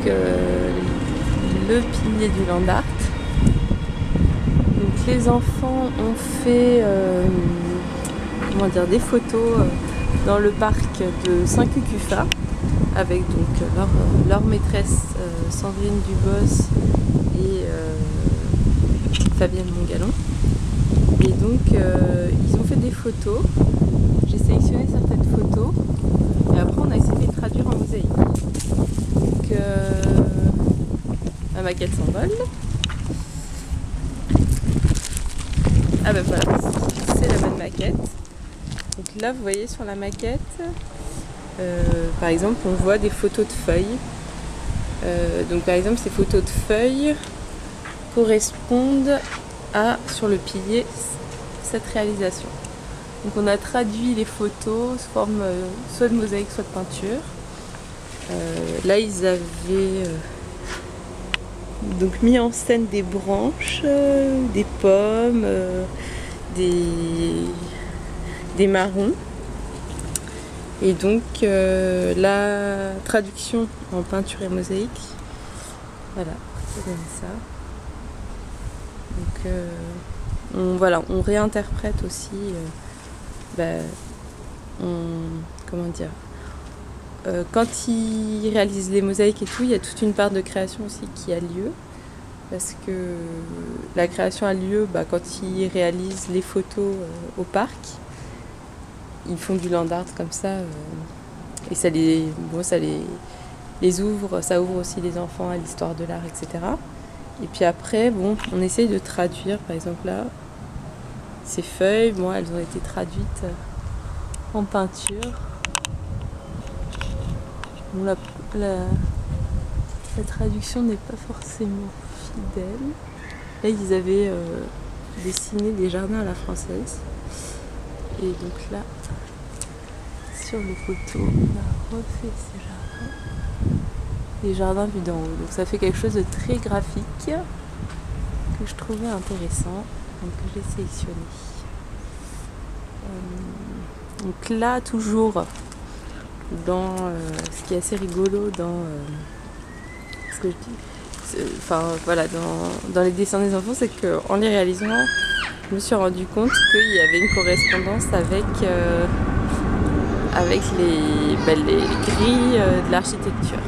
le pilier du Landart. Donc les enfants ont fait des photos dans le parc de Saint-Cucufa avec donc leur maîtresse Sandrine Dubos et Fabienne Mongalon. Et donc ils ont fait des photos. J'ai sélectionné certaines photos et après on a essayé de les traduire en mosaïque. Donc la maquette s'envole. Ah ben voilà, c'est la bonne maquette. Donc là vous voyez sur la maquette, par exemple on voit des photos de feuilles. Donc par exemple ces photos de feuilles correspondent à, sur le pilier, cette réalisation. Donc on a traduit les photos sous forme soit de mosaïque soit de peinture. Là ils avaient donc mis en scène des branches, des pommes, des marrons. Et donc la traduction en peinture et mosaïque, voilà, ça donne ça. Donc on réinterprète aussi, quand ils réalisent les mosaïques et tout, il y a toute une part de création aussi qui a lieu. Parce que la création a lieu quand ils réalisent les photos au parc. Ils font du land art comme ça. Et ça les ouvre, ça ouvre aussi les enfants à l'histoire de l'art, etc. Et puis après, on essaye de traduire, par exemple là, ces feuilles, elles ont été traduites en peinture. La traduction n'est pas forcément fidèle. Là, ils avaient dessiné des jardins à la française. Et donc là, sur le poteau, on a refait ces jardins. Des jardins vus d'en haut. Donc ça fait quelque chose de très graphique que je trouvais intéressant, donc que j'ai sélectionné. Donc là, toujours dans ce qui est assez rigolo dans ce que je dis, dans les dessins des enfants, c'est qu'en les réalisant, je me suis rendu compte qu'il y avait une correspondance avec les grilles de l'architecture.